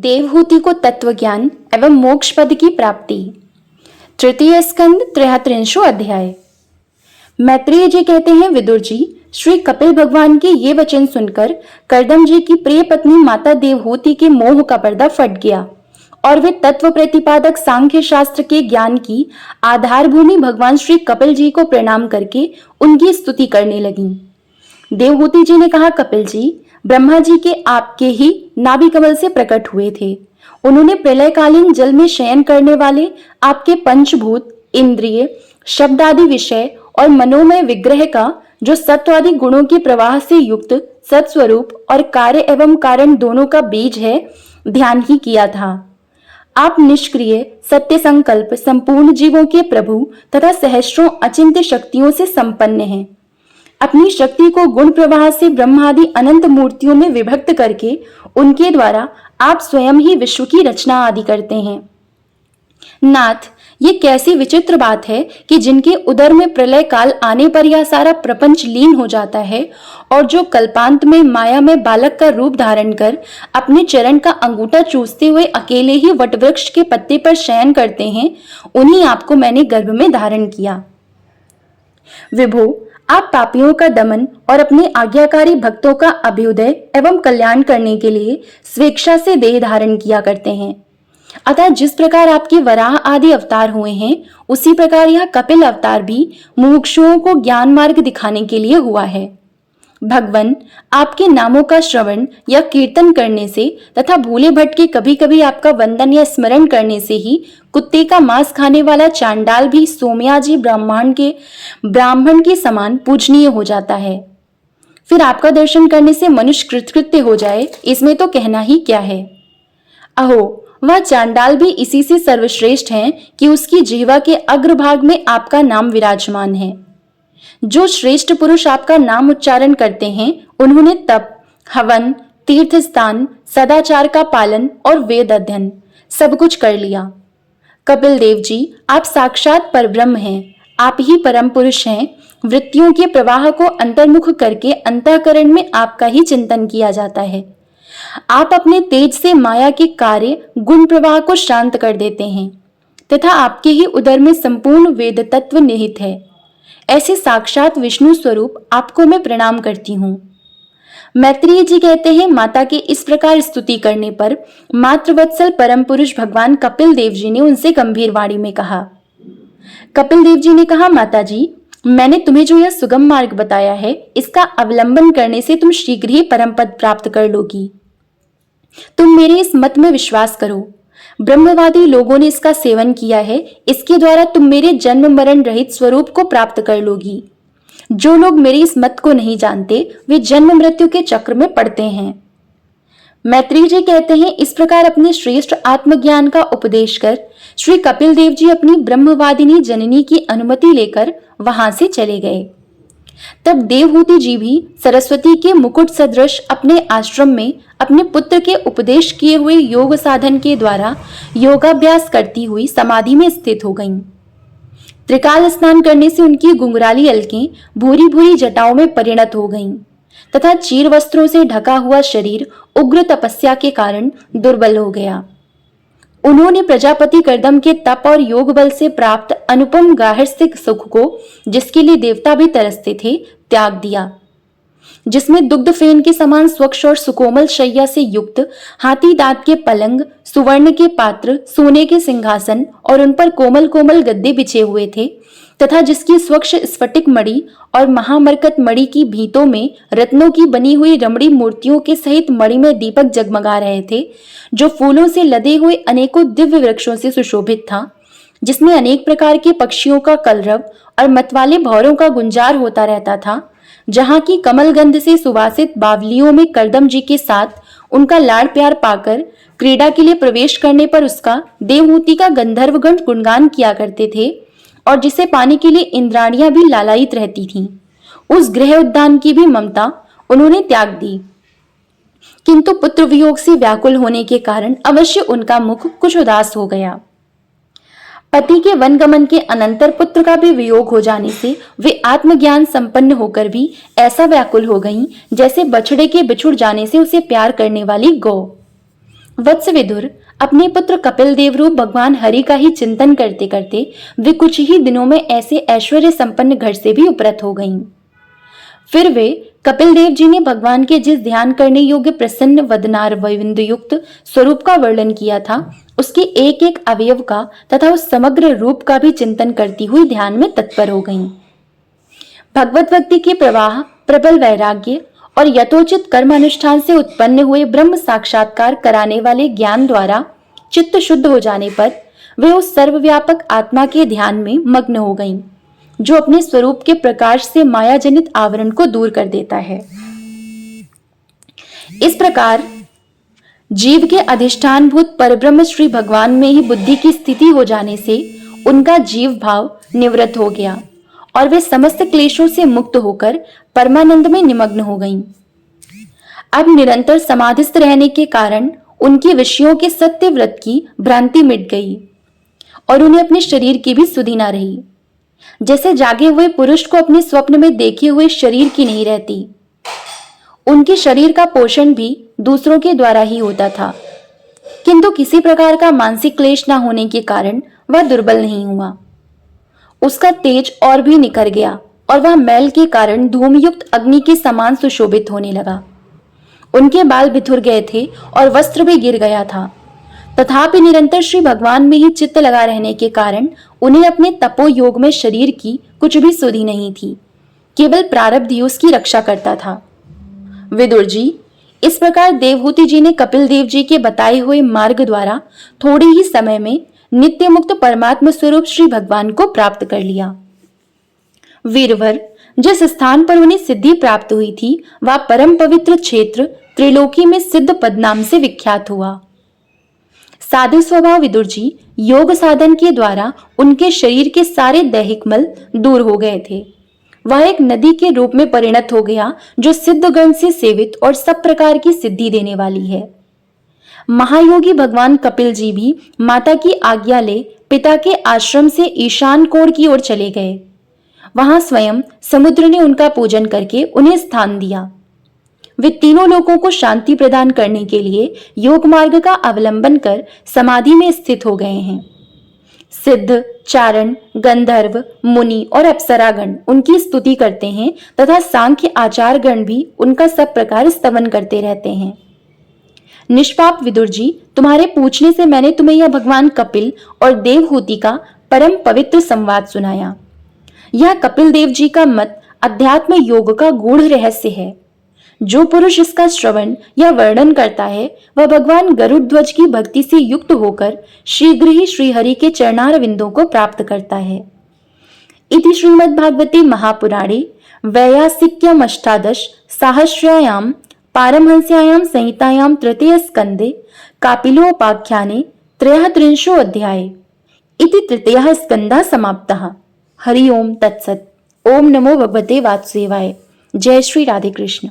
देवहूति को तत्व ज्ञान एवं मोक्ष पद की प्राप्ति। तृतीय स्कंद 33वां अध्याय। मैत्रेय जी कहते हैं, विदुर जी, श्री कपिल भगवान के ये वचन सुनकर कर्दम जी की प्रिय पत्नी माता देवहूति के मोह का पर्दा फट गया और वे तत्व प्रतिपादक सांख्य शास्त्र के ज्ञान की आधार भूमि भगवान श्री कपिल जी को प्रणाम करके उनकी स्तुति करने लगी। देवहूति जी ने कहा, कपिल जी, ब्रह्मा जी के आपके ही नाभि कमल से प्रकट हुए थे। उन्होंने प्रलयकालीन जल में शयन करने वाले आपके पंचभूत, इंद्रिय, शब्द आदि विषय और मनोमय विग्रह का, जो सत्व आदि गुणों के प्रवाह से युक्त सत्स्वरूप और कार्य एवं कारण दोनों का बीज है, ध्यान ही किया था। आप निष्क्रिय, सत्य संकल्प, संपूर्ण जीवों के प्रभु तथा सहस्रों अचिंत्य शक्तियों से संपन्न हैं। अपनी शक्ति को गुण प्रवाह से ब्रह्मादि अनंत मूर्तियों में विभक्त करके उनके द्वारा आप स्वयं ही विश्व की रचना आदि करते हैं। नाथ, ये कैसी विचित्र बात है कि जिनके उदर में प्रलय काल आने पर यह सारा प्रपंच लीन हो जाता है और जो कल्पांत में माया में बालक का रूप धारण कर अपने चरण का अंगूठा चूसते हुए अकेले ही वटवृक्ष के पत्ते पर शयन करते हैं, उन्हीं आपको मैंने गर्भ में धारण किया। विभो, आप पापियों का दमन और अपने आज्ञाकारी भक्तों का अभ्युदय एवं कल्याण करने के लिए स्वेच्छा से देह धारण किया करते हैं। अतः जिस प्रकार आपके वराह आदि अवतार हुए हैं, उसी प्रकार यह कपिल अवतार भी मुमुक्षुओं को ज्ञान मार्ग दिखाने के लिए हुआ है। भगवन, आपके नामों का श्रवण या कीर्तन करने से तथा भूले भटके कभी कभी आपका वंदन या स्मरण करने से ही कुत्ते का मांस खाने वाला चांडाल भी सोमयाजी ब्राह्मण के समान पूजनीय हो जाता है। फिर आपका दर्शन करने से मनुष्य कृतकृत्य हो जाए, इसमें तो कहना ही क्या है। अहो, वह चांडाल भी इसी से सर्वश्रेष्ठ है कि उसकी जिह्वा के अग्रभाग में आपका नाम विराजमान है। जो श्रेष्ठ पुरुष आपका नाम उच्चारण करते हैं, उन्होंने तप, हवन, तीर्थ स्थान, सदाचार का पालन और वेद अध्ययन सब कुछ कर लिया। कपिल देव जी, आप साक्षात परब्रह्म हैं। आप ही परम पुरुष हैं। वृत्तियों के प्रवाह को अंतर्मुख करके अंतःकरण में आपका ही चिंतन किया जाता है। आप अपने तेज से माया के कार्य गुण प्रवाह को शांत कर देते हैं तथा आपके ही उदर में संपूर्ण वेद तत्व निहित है। ऐसे साक्षात विष्णु स्वरूप आपको मैं प्रणाम करती हूँ। मैत्रेय जी कहते हैं, माता के इस प्रकार स्तुति करने पर मातृवत्सल परम पुरुष भगवान कपिल देव जी ने उनसे गंभीर वाणी में कहा। कपिल देव जी ने कहा, माता जी, मैंने तुम्हें जो यह सुगम मार्ग बताया है, इसका अवलंबन करने से तुम शीघ्र ही परम पद प्राप्त कर लोगी। तुम मेरे इस मत में विश्वास करो। ब्रह्मवादी लोगों ने इसका सेवन किया है। इसके द्वारा तुम मेरे जन्म मरण रहित स्वरूप को प्राप्त कर लोगी। जो लोग मेरी इस मत को नहीं जानते, वे जन्म मृत्यु के चक्र में पड़ते हैं। मैत्रेय जी कहते हैं, इस प्रकार अपने श्रेष्ठ आत्मज्ञान का उपदेश कर श्री कपिल देव जी अपनी ब्रह्मवादिनी जननी की अनुमति लेकर वहां से चले गए। तब देवहूति जी भी सरस्वती के मुकुट सदृश अपने आश्रम में अपने पुत्र के उपदेश किए हुए योग साधन के द्वारा योगाभ्यास करती हुई समाधि में स्थित हो गईं। त्रिकाल स्नान करने से उनकी घुंघराली अलकें भूरी भूरी जटाओं में परिणत हो गईं तथा चीर वस्त्रों से ढका हुआ शरीर उग्र तपस्या के कारण दुर्बल हो गया। उन्होंने प्रजापति कर्दम के तप और योग बल से प्राप्त अनुपम गार्हस्थ्यिक सुख को, जिसके लिए देवता भी तरसते थे, त्याग दिया। जिसमें दुग्ध फेन के समान स्वच्छ और सुकोमल शैया से युक्त हाथी दांत के पलंग, सुवर्ण के पात्र, सोने के सिंहासन और उन पर कोमल कोमल गद्दे बिछे हुए थे तथा जिसकी स्वच्छ स्फटिक मणि और महामरकत मणि की भीतों में रत्नों की बनी हुई रमणी मूर्तियों के सहित मणि में दीपक जगमगा रहे थे, जो फूलों से लदे हुए अनेकों दिव्य वृक्षों से सुशोभित था, जिसमें अनेक प्रकार के पक्षियों का कलरव और मतवाले भौरों का गुंजार होता रहता था, जहाँ की कमलगंध से सुवासित बावलियों में कर्दम जी के साथ उनका लाड़ प्यार पाकर क्रीड़ा के लिए प्रवेश करने पर उसका देवहूति का गंधर्वगण गुणगान किया करते थे और जिसे पाने के लिए इंद्राणियां भी लालायित रहती थीं। उस गृह उद्यान की भी ममता उन्होंने त्याग दी, किंतु पुत्र वियोग से व्याकुल होने के कारण अवश्य उनका मुख कुछ उदास हो गया। पति के वनगमन के अनंतर पुत्र का भी वियोग हो जाने से वे आत्मज्ञान संपन्न होकर भी ऐसा व्याकुल हो गईं, जैसे बछड़े के बिछुड़ जाने से उसे प्यार करने वाली गौ। वत्स विदुर, अपने पुत्र कपिल देव रूप भगवान हरि का ही चिंतन करते करते वे कुछ ही दिनों में ऐसे ऐश्वर्य संपन्न घर से भी उपरत हो गईं। फिर वे कपिल देव जी ने भगवान के जिस ध्यान करने योग्य प्रसन्न वदनार युक्त स्वरूप का वर्णन किया था, उसके एक एक अवयव का तथा उस समग्र रूप का भी चिंतन करती हुई ध्यान में तत्पर हो गईं। भगवत भक्ति के प्रवाह, प्रबल वैराग्य और यथोचित कर्म अनुष्ठान से उत्पन्न हुए ब्रह्म साक्षात्कार कराने वाले ज्ञान द्वारा चित्त शुद्ध हो जाने पर वे उस सर्वव्यापक आत्मा के ध्यान में मग्न हो गईं, जो अपने स्वरूप के प्रकाश से माया जनित आवरण को दूर कर देता है। इस प्रकार जीव के अधिष्ठानभूत परब्रह्म श्री भगवान में ही बुद्धि की स्थिति हो जाने से उनका जीव भाव निवृत्त हो गया और वे समस्त क्लेशों से मुक्त होकर परमानंद में निमग्न हो गईं। अब निरंतर समाधिस्थ रहने के कारण उनके विषयों के सत्य व्रत की भ्रांति मिट गई और उन्हें अपने शरीर की भी सुधि न रही। जैसे जागे हुए पुरुष को अपने स्वप्न में देखे हुए शरीर की नहीं रहती। उनके शरीर का पोषण भी दूसरों के द्वारा ही होता था, किंतु किसी प्रकार का मानसिक क्लेश न होने के कारण वह दुर्बल नहीं हुआ। उसका तेज और भी निखर गया और वह मैल के कारण धूमयुक्त अग्नि के समान सुशोभित होने लगा। उनके बाल बिथुर गए थे और वस्त्र भी गिर गया था, तथापि निरंतर श्री भगवान में ही चित्त लगा रहने के कारण उन्हें अपने तपो योग में शरीर की कुछ भी सुधि नहीं थी, केवल प्रारब्ध ही उसकी रक्षा करता था। विदुर जी, इस प्रकार देवहूति जी ने कपिल देव जी के बताए हुए मार्ग द्वारा थोड़े ही समय में नित्य मुक्त परमात्म स्वरूप श्री भगवान को प्राप्त कर लिया। वीरवर, जिस स्थान पर उन्हें सिद्धि प्राप्त हुई थी वह परम पवित्र क्षेत्र त्रिलोकी में सिद्ध पद नाम से विख्यात हुआ। साधु स्वभाव विदुर जी योग साधन के द्वारा उनके शरीर के सारे दैहिक मल दूर हो गए थे। वह एक नदी के रूप में परिणत हो गया, जो सिद्धगण से सेवित और सब प्रकार की सिद्धि देने वाली है। महायोगी भगवान कपिल जी भी माता की आज्ञा ले पिता के आश्रम से ईशान कोण की ओर चले गए। वहां स्वयं समुद्र ने उनका पूजन करके उन्हें स्थान दिया। वे तीनों लोगों को शांति प्रदान करने के लिए योग मार्ग का अवलंबन कर समाधि में स्थित हो गए हैं। सिद्ध, चारण, गंधर्व, मुनि और अप्सरागण उनकी स्तुति करते हैं तथा सांख्य आचारगण भी उनका सब प्रकार स्तवन करते रहते हैं। निष्पाप विदुर जी, तुम्हारे पूछने से मैंने तुम्हें यह भगवान कपिल और देवहूति का परम पवित्र संवाद सुनाया। यह कपिल देव जी का मत अध्यात्म योग का गूढ़ रहस्य है। जो पुरुष इसका श्रवण या वर्णन करता है वह भगवान गरुड़ ध्वज की भक्ति से युक्त होकर शीघ्र ही श्रीहरि के चरणार विंदों को प्राप्त करता है। इति श्रीमद्भागवते महापुराणे वैयासिक्यम अष्टादश साहस्र्यायां पारमहंस्यायां संहितायां तृतीय स्कंदे कापिलोपाख्याने 33 अध्याये इति तृतीयः स्कंदः समाप्तः। हरि ओम तत्सत्। ओम नमो भगवते वासुदेवाय। जय श्री राधे कृष्ण।